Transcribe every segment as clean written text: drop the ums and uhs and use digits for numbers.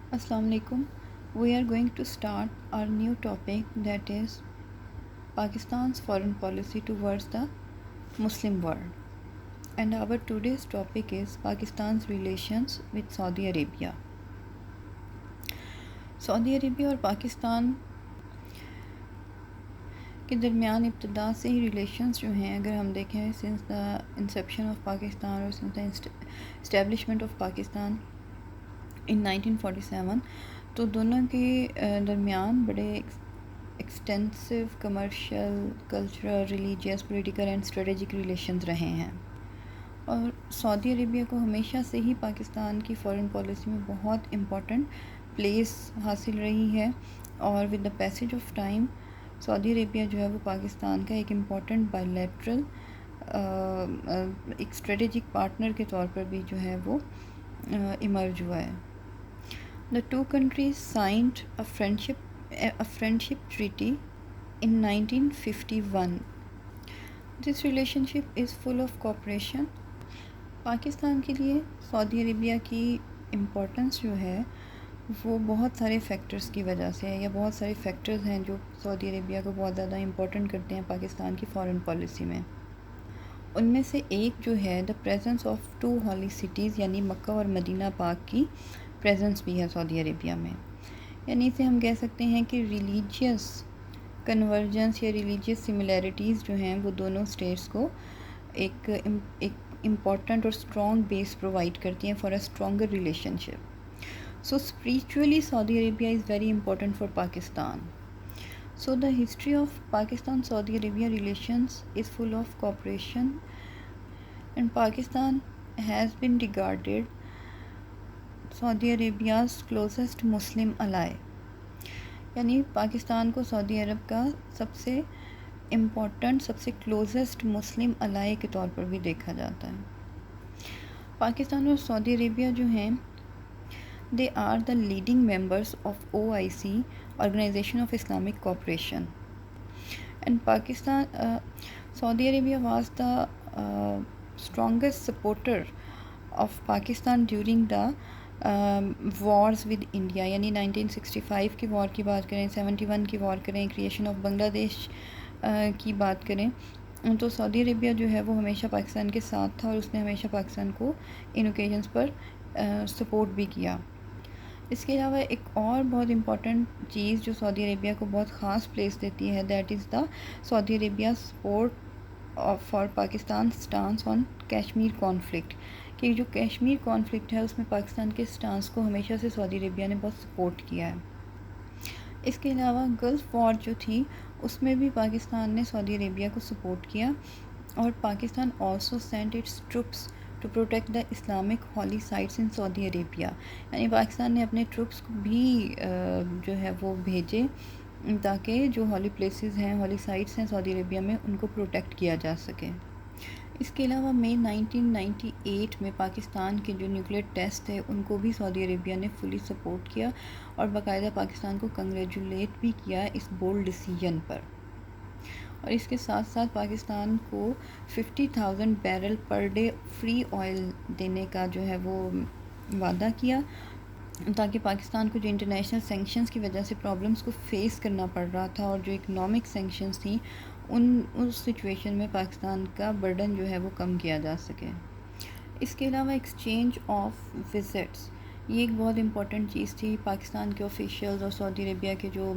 Assalamu alaikum. We are going to start our new topic, that is Pakistan's foreign policy towards the Muslim world. And our today's topic is Pakistan's relations with Saudi Arabia. سعودی عربیہ اور پاکستان کے درمیان ابتدا سے ہی relations جو ہیں، اگر ہم دیکھیں since the inception of Pakistan اور since the establishment of Pakistan in 1947، تو دونوں کے درمیان بڑے extensive commercial, cultural, religious, political and strategic relations رہے ہیں، اور سعودی عربیہ کو ہمیشہ سے ہی پاکستان کی فارن پالیسی میں بہت امپورٹنٹ پلیس حاصل رہی ہے، اور with the passage of time Saudi Arabia جو ہے وہ پاکستان کا ایک امپورٹنٹ بائی لیٹرل ایک اسٹریٹجک پارٹنر کے طور پر بھی جو ہے وہ ایمرج ہوا ہے۔ The two countries signed a friendship treaty in 1951. This relationship is full of cooperation. Pakistan کے لیے سعودی عربیہ کی امپورٹنس جو ہے وہ بہت سارے فیکٹرز کی وجہ سے ہے، یا بہت سارے فیکٹرز ہیں جو سعودی عربیہ کو بہت زیادہ امپورٹنٹ کرتے ہیں پاکستان کی فارن پالیسی میں۔ ان میں سے ایک جو ہے دا پریزنس آف 2 holy cities، یعنی مکہ اور مدینہ پاک کی پریزنس بھی ہے سعودی عربیہ میں، یعنی اسے ہم کہہ سکتے ہیں کہ ریلیجیس کنورجنس یا ریلیجیس سملیرٹیز جو ہیں وہ دونوں اسٹیٹس کو ایک امپورٹنٹ اور اسٹرانگ بیس پرووائڈ کرتی ہیں for a stronger relation ship. So spiritually Saudi Arabia is very important for Pakistan. So the history of Pakistan-Saudi Arabia relations is full of cooperation, and Pakistan has been regarded Saudi Arabia's closest Muslim ally. یعنی پاکستان کو سعودی عرب کا سب سے important, سب سے closest مسلم الائی کے طور پر بھی دیکھا جاتا ہے۔ پاکستان اور سعودی عربیہ جو ہیں they are the leading members of OIC, Organization of Islamic Cooperation, and Saudi Arabia was the strongest supporter of Pakistan during the wars with India، یعنی 1965 کی وار کی بات کریں، 71 کی وار کریں، کریشن آف بنگلہ دیش کی بات کریں، تو سعودی عربیہ جو ہے وہ ہمیشہ پاکستان کے ساتھ تھا، اور اس نے ہمیشہ پاکستان کو ان اوکیزنس پر سپورٹ بھی کیا۔ اس کے علاوہ ایک اور بہت امپورٹنٹ چیز جو سعودی عربیہ کو بہت خاص پلیس دیتی ہے، that is the Saudi Arabia support for Pakistan stance on Kashmir conflict, کہ جو کشمیر کانفلکٹ ہے اس میں پاکستان کے سٹانس کو ہمیشہ سے سعودی عربیہ نے بہت سپورٹ کیا ہے۔ اس کے علاوہ گلف وار جو تھی اس میں بھی پاکستان نے سعودی عربیہ کو سپورٹ کیا، اور Pakistan also sent its troops to protect the Islamic holy sites in Saudi Arabia, یعنی پاکستان نے اپنے ٹروپس کو بھی جو ہے وہ بھیجے تاکہ جو ہولی پلیسز ہیں، ہولی سائٹس ہیں سعودی عربیہ میں، ان کو پروٹیکٹ کیا جا سکے۔ اس کے علاوہ مئی 1998 میں پاکستان کے جو نیوکلیئر ٹیسٹ تھے ان کو بھی سعودی عربیہ نے فلی سپورٹ کیا، اور باقاعدہ پاکستان کو کنگریچولیٹ بھی کیا اس بولڈ ڈیسیجن پر، اور اس کے ساتھ ساتھ پاکستان کو 50,000 barrel per day free oil دینے کا جو ہے وہ وعدہ کیا، تاکہ پاکستان کو جو انٹرنیشنل سینکشنز کی وجہ سے پرابلمز کو فیس کرنا پڑ رہا تھا، اور جو اکنامک سینکشنز تھیں اس سچویشن میں پاکستان کا برڈن جو ہے وہ کم کیا جا سکے۔ اس کے علاوہ ایکسچینج آف وزٹس، یہ ایک بہت امپورٹنٹ چیز تھی۔ پاکستان کے آفیشیلز اور سعودی عربیہ کے جو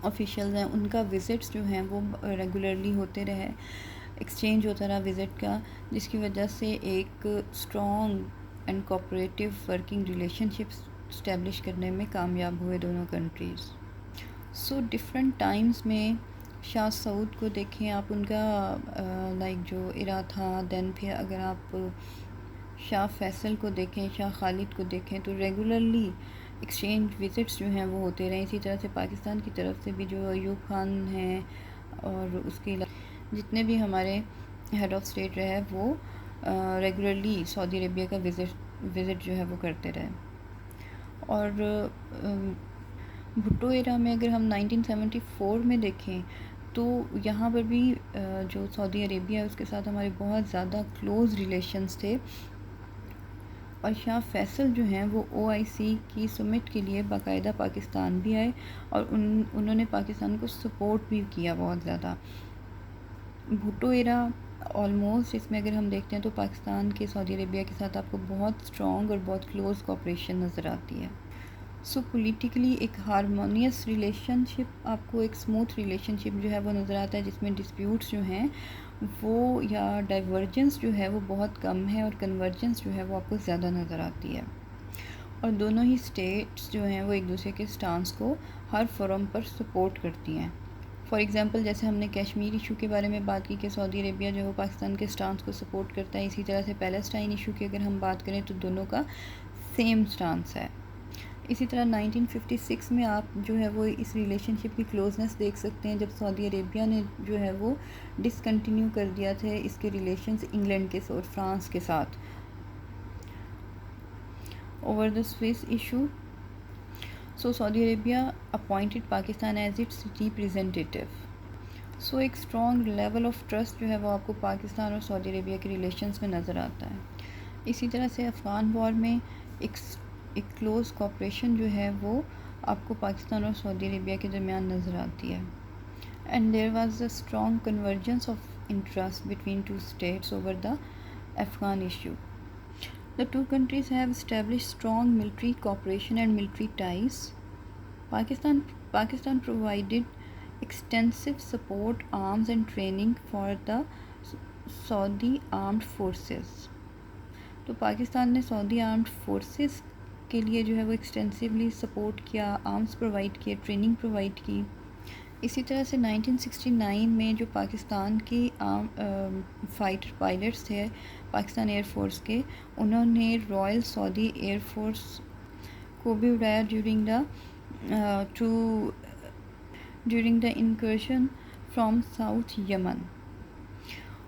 آفیشیلز ہیں ان کا وزٹس جو ہیں وہ ریگولرلی ہوتے رہے، ایکسچینج ہوتا رہا وزٹ کا، جس کی وجہ سے ایک strong and cooperative working relation ship establish کرنے میں کامیاب ہوئے دونوں کنٹریز۔ سو ڈفرینٹ ٹائمز میں شاہ سعود کو دیکھیں آپ، ان کا لائک جو ایرا تھا، دین پھر اگر آپ شاہ فیصل کو دیکھیں، شاہ خالد کو دیکھیں، تو ریگولرلی ایکسچینج وزٹس جو ہیں وہ ہوتے رہے۔ اسی طرح سے پاکستان کی طرف سے بھی جو ایوب خان ہیں اور اس کے علاوہ جتنے بھی ہمارے ہیڈ آف اسٹیٹ رہے وہ ریگولرلی سعودی عربیہ کا وزٹ جو ہے وہ کرتے رہے۔ اور بھٹو ایرا میں اگر ہم 1974 میں دیکھیں تو یہاں پر بھی جو سعودی عربیہ ہے اس کے ساتھ ہمارے بہت زیادہ کلوز ریلیشنز تھے، اور شاہ فیصل جو ہیں وہ OIC کی سمٹ کے لیے باقاعدہ پاکستان بھی آئے اور انہوں نے پاکستان کو سپورٹ بھی کیا بہت زیادہ. بھٹو ایرا آلموسٹ اس میں اگر ہم دیکھتے ہیں تو پاکستان کے سعودی عربیہ کے ساتھ آپ کو بہت اسٹرانگ اور بہت کلوز کوآپریشن نظر آتی ہے. سو پولیٹیکلی ایک ہارمونیس ریلیشن شپ، آپ کو ایک اسموتھ ریلیشن شپ جو ہے وہ نظر آتا ہے، جس میں ڈسپیوٹس جو ہیں وہ یا ڈائیورجنس جو ہے وہ بہت کم ہے اور کنورجنس جو ہے وہ آپ کو زیادہ نظر آتی ہے. اور دونوں ہی اسٹیٹس جو ہیں وہ ایک دوسرے کے سٹانس کو ہر فورم پر سپورٹ کرتی ہیں. فار ایگزامپل جیسے ہم نے کشمیر ایشو کے بارے میں بات کی کہ سعودی عربیہ جو ہے وہ پاکستان کے سٹانس کو سپورٹ کرتا ہے، اسی طرح سے پیلسٹائن ایشو کی اگر ہم بات کریں تو دونوں کا سیم سٹانس ہے. اسی طرح 1956 میں آپ جو ہے وہ اس ریلیشن شپ کی کلوزنس دیکھ سکتے ہیں جب سعودی عربیہ نے جو ہے وہ ڈسکنٹینیو کر دیا تھا اس کے ریلیشنز انگلینڈ کے اور فرانس کے ساتھ. Over the Suez issue, so Saudi Arabia appointed Pakistan as its representative. So ایک اسٹرانگ لیول آف ٹرسٹ جو ہے وہ آپ کو پاکستان اور سعودی عربیہ کے ریلیشنز میں نظر آتا ہے. اسی طرح سے افغان وار میں ایک کلوز کوآپریشن جو ہے وہ آپ کو پاکستان اور سعودی عربیہ کے درمیان نظر آتی ہے. And there was a strong convergence of interest between two states over the Afghan issue. The two countries have established strong military cooperation and military ties. Pakistan provided extensive support, arms and training for the Saudi armed forces. تو پاکستان نے سعودی armed forces کے لیے جو ہے وہ extensively support کیا، arms provide کیے، training provide کی. اسی طرح سے 1969 میں جو پاکستان کی فائٹر پائلٹس تھے پاکستان ایئر فورس کے، انہوں نے رائل سعودی ایئر فورس کو بھی اڑایا during the incursion from South Yemen.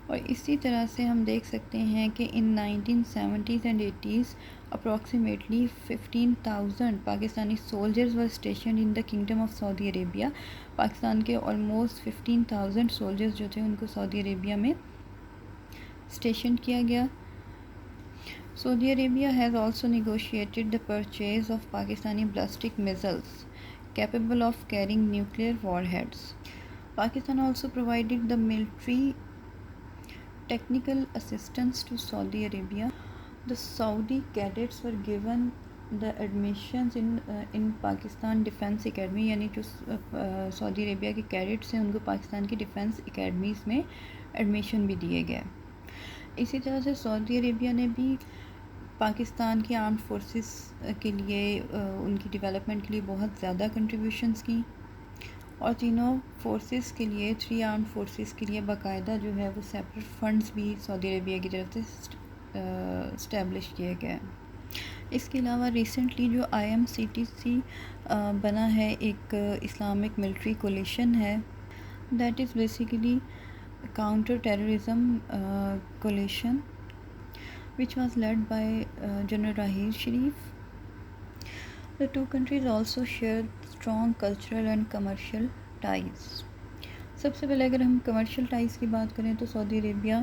اور اسی طرح سے ہم دیکھ سکتے ہیں کہ in 1970s and 80s approximately 15,000 Pakistani soldiers were stationed in the kingdom of Saudi Arabia. Pakistan کے آلموسٹ 15,000 سولجرز جو تھے ان کو سعودی عربیہ میں اسٹیشن کیا گیا. Saudi Arabia has also negotiated the purchase of Pakistani ballistic missiles capable of carrying nuclear warheads. Pakistan also provided the military technical assistance to Saudi Arabia. The Saudi cadets were given the admissions in Pakistan Defense Academy، یعنی جو Saudi Arabia کے cadets ہیں ان کو پاکستان کی defence academies میں admission بھی دیے گئے. اسی طرح سے سعودی عربیہ نے بھی پاکستان کی آرمڈ فورسز کے لیے ان کی ڈیولپمنٹ کے لیے بہت زیادہ کنٹریبیوشنز کی، اور تینوں فورسز کے لیے 3 آرمڈ فورسز کے لیے باقاعدہ جو ہے وہ سیپریٹ فنڈز بھی سعودی عربیہ کی طرف سے اسٹیبلش کیے گئے. اس کے علاوہ ریسنٹلی جو IMCTC بنا ہے، ایک اسلامک ملٹری کولیشن ہے، that is basically counter terrorism coalition which was led by General Raheel Sharif. The two countries also share strong cultural and commercial ties. سب سے پہلے اگر ہم کمرشل ٹائز کی بات کریں تو سعودی عربیہ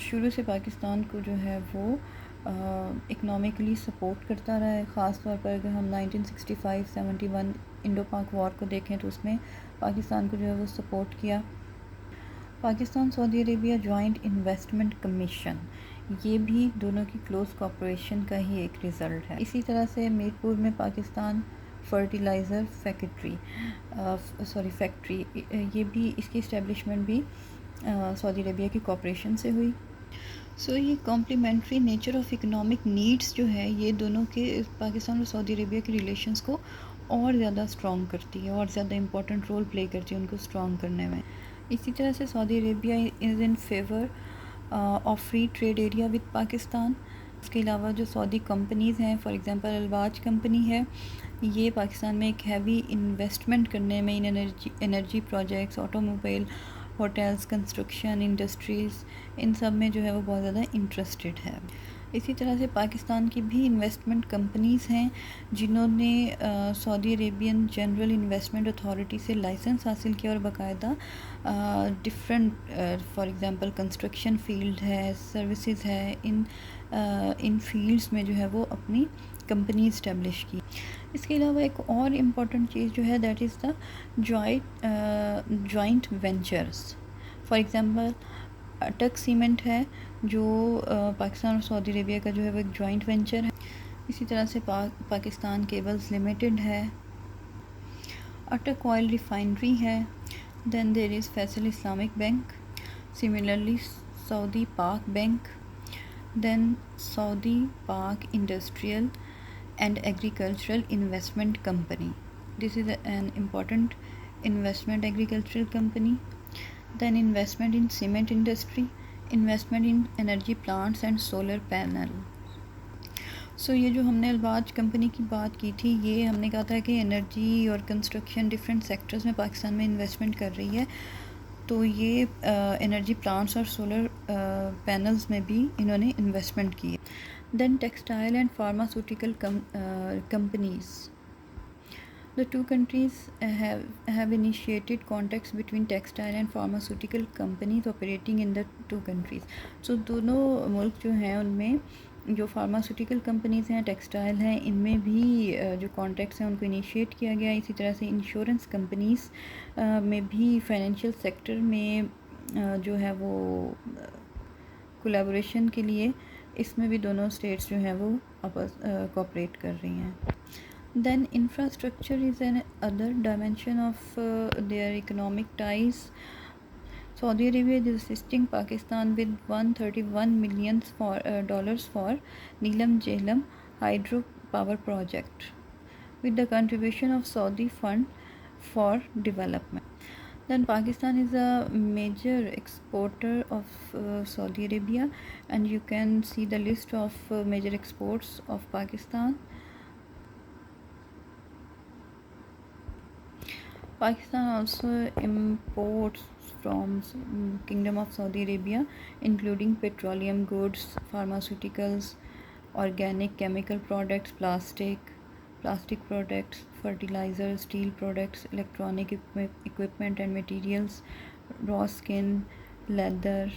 شروع سے پاکستان کو جو ہے وہ اکنامکلی سپورٹ کرتا رہا ہے. خاص طور پر اگر ہم 1965-71 انڈو پاک وار کو دیکھیں تو اس میں پاکستان کو جو ہے وہ سپورٹ کیا. پاکستان سعودی عربیہ جوائنٹ انویسٹمنٹ کمیشن، یہ بھی دونوں کی کلوز کوآپریشن کا ہی ایک رزلٹ ہے. اسی طرح سے میرپور میں پاکستان فرٹیلائزر فیکٹری، یہ بھی اس کی اسٹیبلشمنٹ بھی سعودی عربیہ کی کوآپریشن سے ہوئی. سو یہ complementary nature of economic needs جو ہے یہ دونوں کے پاکستان اور سعودی عربیہ کے ریلیشنز کو اور زیادہ اسٹرانگ کرتی ہے اور زیادہ امپورٹنٹ رول پلے کرتی ہے ان کو اسٹرانگ کرنے میں. اسی طرح سے Saudi Arabia is in favour of free trade area with Pakistan. اس کے علاوہ جو سعودی کمپنیز ہیں، فار ایگزامپل الباج کمپنی ہے، یہ پاکستان میں ایک ہیوی انویسٹمنٹ کرنے میں in energy projects, automobile, hotels, construction, industries, ان سب میں جو ہے وہ بہت زیادہ انٹرسٹڈ ہے. اسی طرح سے پاکستان کی بھی انویسٹمنٹ کمپنیز ہیں جنہوں نے سعودی عربین جنرل انویسٹمنٹ اتھارٹی سے لائسنس حاصل کیا اور باقاعدہ different for example construction field ہے، سروسز ہے، ان ان فیلڈس میں جو ہے وہ اپنی کمپنی اسٹیبلش کی. اس کے علاوہ ایک اور امپورٹنٹ چیز جو ہے that is the joint ventures. For example Attock cement ہے جو پاکستان اور سعودی عربیہ کا جو ہے وہ ایک جوائنٹ وینچر ہے. اسی طرح سے پاکستان کیبلز لمیٹڈ ہے, اٹک آئل ریفائنری ہے, دین دیر از فیصل اسلامک بینک, سملرلی سعودی پاک بینک, دین سعودی پاک industrial and agricultural investment company. This is an important investment agricultural company, then investment in cement industry, investment in energy plants and solar panel. So یہ جو ہم نے الباج company کی بات کی تھی, یہ ہم نے کہا تھا کہ انرجی اور کنسٹرکشن ڈفرینٹ سیکٹرز میں پاکستان میں انویسٹمنٹ کر رہی ہے, تو یہ انرجی پلانٹس اور سولر پینلز میں بھی انہوں نے انویسٹمنٹ کی ہے. Then textile and pharmaceutical companies. The two countries have initiated contacts between textile and pharmaceutical companies operating in the two countries. So دونوں ملک جو ہیں ان میں جو فارماسیوٹیکل کمپنیز ہیں, ٹیکسٹائل ہیں, ان میں بھی جو کانٹیکٹس ہیں ان کو انیشیٹ کیا گیا. اسی طرح سے انشورنس کمپنیز میں بھی فائنینشیل سیکٹر میں جو ہے وہ کولیبوریشن کے لیے اس میں بھی دونوں اسٹیٹس جو ہیں وہ آپس کوآپریٹ کر رہی ہیں. Then infrastructure is another dimension of their economic ties. Saudi Arabia is assisting Pakistan with $131 million for Neelam Jhelum hydro power project with the contribution of Saudi Fund for Development. Then Pakistan is a major exporter of Saudi Arabia, and you can see the list of major exports of Pakistan. Pakistan also imports from Kingdom of Saudi Arabia including petroleum goods, pharmaceuticals, organic chemical products, plastic products, fertilizers, steel products, electronic equipment and materials, raw skin, leather.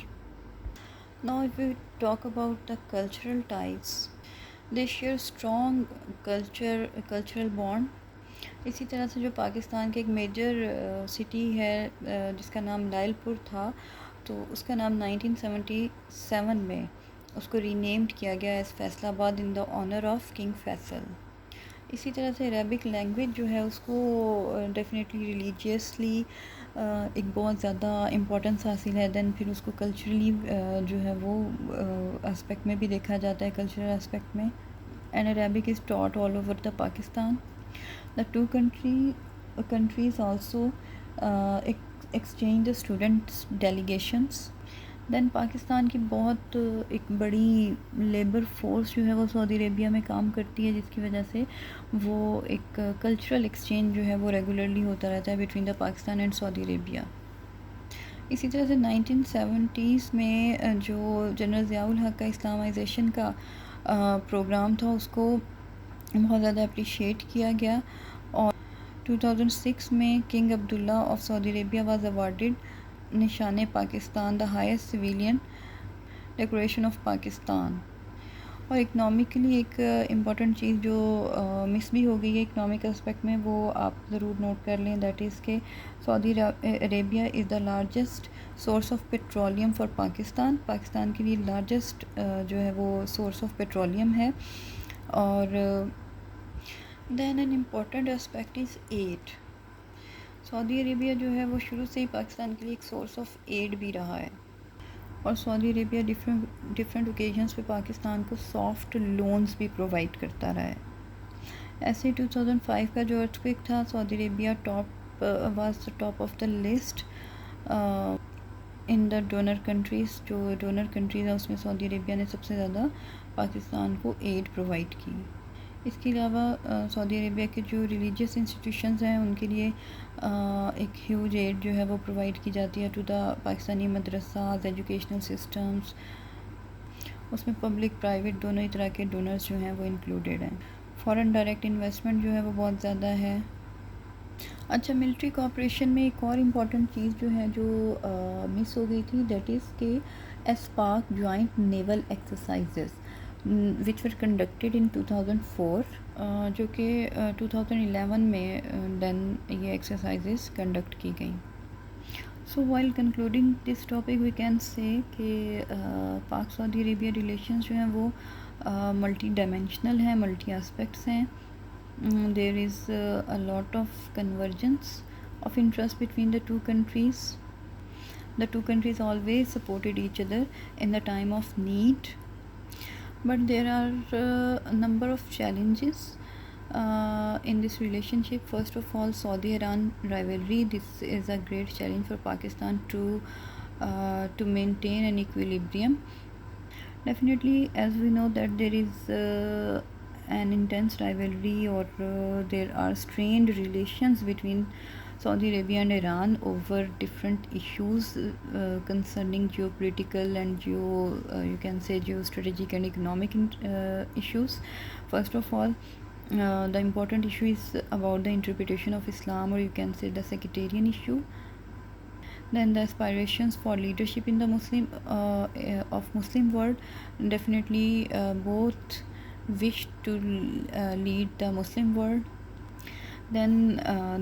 Now if we talk about the cultural ties, they share strong cultural bond. اسی طرح سے جو پاکستان کے ایک major city ہے جس کا نام لائل پور تھا, تو اس کا نام 1977 میں اس کو رینیمڈ کیا گیا ایز فیصل آباد ان دا آنر آف کنگ فیصل. اسی طرح سے عربک لینگویج جو ہے اس کو ڈیفینیٹلی ریلیجیسلی ایک بہت زیادہ امپورٹنس حاصل ہے. دین پھر اس کو کلچرلی جو ہے وہ اسپیکٹ میں بھی دیکھا جاتا ہے, کلچرل اسپیکٹ میں. And Arabic is taught all over the Pakistan. The two countries also exchange the students delegations. Then Pakistan کی بہت ایک بڑی لیبر فورس جو ہے وہ سعودی عربیہ میں کام کرتی ہے, جس کی وجہ سے وہ ایک کلچرل ایکسچینج جو ہے وہ ریگولرلی ہوتا رہتا ہے بٹوین دا پاکستان اینڈ سعودی عربیہ. اسی طرح سے 1970s میں جو جنرل ضیاء الحق کا اسلامائزیشن کا پروگرام تھا اس کو بہت زیادہ اپریشیٹ کیا گیا, اور 2006 میں king Abdullah of Saudi Arabia was awarded نشان Pakistan, the highest civilian decoration of Pakistan. اور اکنامکلی ایک امپورٹنٹ چیز جو مس بھی ہو گئی ہے اکنامک اسپیکٹ میں, وہ آپ ضرور نوٹ کر لیں, دیٹ از کہ Saudi Arabia is the largest source of petroleum for Pakistan. Pakistan کے لیے لارجسٹ جو ہے وہ سورس آف پیٹرولیم ہے. اور then an important aspect is aid. Saudi Arabia جو ہے وہ شروع سے ہی پاکستان کے لیے ایک سورس آف ایڈ بھی رہا ہے, اور سعودی عربیہ ڈفرینٹ اوکیزنس پہ پاکستان کو سافٹ لونز بھی پرووائڈ کرتا رہا ہے. ایسے 2005 کا جو ارتھ کوئک تھا, Saudi Arabia was top of the list in the donor countries. جو ڈونر کنٹریز ہیں اس میں سعودی عربیہ نے سب سے زیادہ پاکستان کو ایڈ پرووائڈ کی. اس کے علاوہ سعودی عربیہ کے جو ریلیجیس انسٹیٹیوشنز ہیں ان کے لیے ایک ہیوج ایڈ جو ہے وہ پرووائڈ کی جاتی ہے to the Pakistani madrasas, educational systems. اس میں پبلک پرائیویٹ دونوں ہی طرح کے ڈونرز جو ہیں وہ انکلوڈیڈ ہیں. فارن ڈائریکٹ انویسٹمنٹ جو ہے وہ بہت زیادہ ہے. اچھا, ملٹری کوآپریشن میں ایک اور امپورٹنٹ چیز جو ہے جو مس ہو گئی تھی, دیٹ از کہ ایسپاک joint naval exercises. which were conducted in 2004 جو کہ 2011 میں دین یہ ایکسرسائزز کنڈکٹ کی گئیں. So while concluding this topic we can say کہ پاک سعودی عربیہ ریلیشنز جو ہیں وہ ملٹی ڈائمینشنل ہیں, ملٹی اسپیکٹس ہیں. There is a lot of convergence of interest between the two countries. The two countries always supported each other in the time of need, but there are a number of challenges in this relationship. First of all, Saudi-Iran rivalry. This is a great challenge for Pakistan to maintain an equilibrium. Definitely, as we know that there is an intense rivalry, or there are strained relations between Saudi Arabia and Iran over different issues concerning geopolitical and you can say geostrategic and economic issues. First of all, the important issue is about the interpretation of Islam, or you can say the sectarian issue. Then the aspirations for leadership in the Muslim world. Definitely both wish to lead the Muslim world. Then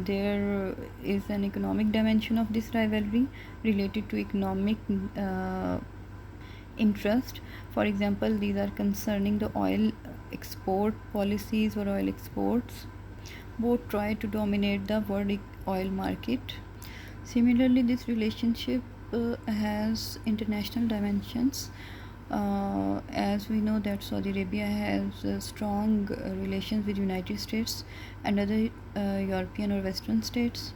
there is an economic dimension of this rivalry related to economic interest. For example, these are concerning the oil export policies or oil exports. Both try to dominate the world oil market. Similarly, this relationship has international dimensions. As we know that Saudi Arabia has strong relations with United States and other European or Western states.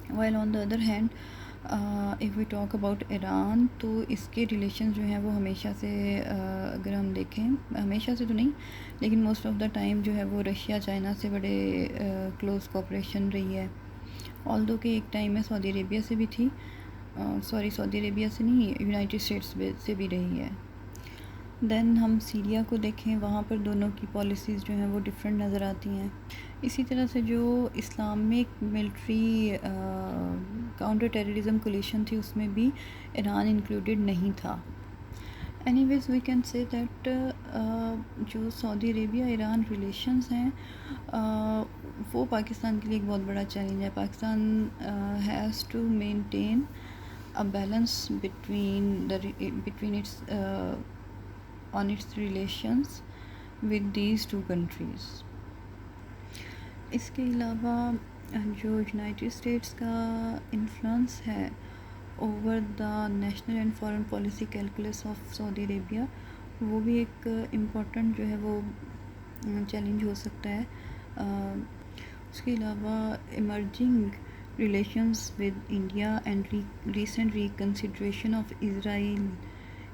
While on the other hand, if we talk about Iran, تو اس کے relations جو ہیں وہ ہمیشہ سے اگر ہم دیکھیں, ہمیشہ سے تو نہیں لیکن موسٹ آف دا ٹائم جو ہے وہ رشیا چائنا سے بڑے کلوز کوپریشن رہی ہے. آلدو کہ ایک ٹائم میں سعودی عربیہ سے بھی تھی, سعودی عربیہ سے نہیں, یونائٹڈ اسٹیٹس سے بھی رہی ہے. دین ہم سیریا کو دیکھیں, وہاں پر دونوں کی پالیسیز جو ہیں وہ ڈفرینٹ نظر آتی ہیں. اسی طرح سے جو Islamic military counter terrorism coalition تھی اس میں بھی ایران انکلوڈیڈ نہیں تھا. Anyways we can say that جو سعودی عربیہ ایران ریلیشنز ہیں وہ پاکستان کے لیے ایک بہت بڑا چیلنج ہے. Pakistan has to maintain a balance between its on its relations with these two countries. اس کے علاوہ جو یونائٹڈ اسٹیٹس کا انفلوئنس ہے over the national and foreign policy calculus of Saudi Arabia, وہ بھی ایک امپورٹنٹ جو ہے وہ چیلنج ہو سکتا ہے. اس کے علاوہ emerging relations with India and recent ریکنسیڈریشن of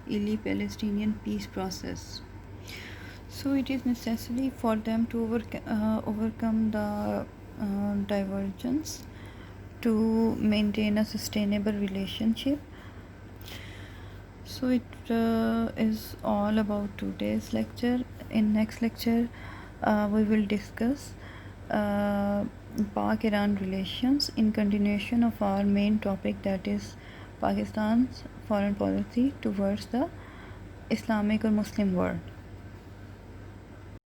Israeli-Palestinian peace process. So it is necessary for them to overcome the divergence to maintain a sustainable relationship. So it is all about today's lecture. In next lecture we will discuss Pak-Iran relations in continuation of our main topic, that is Pakistan's foreign policy towards the Islamic or Muslim world.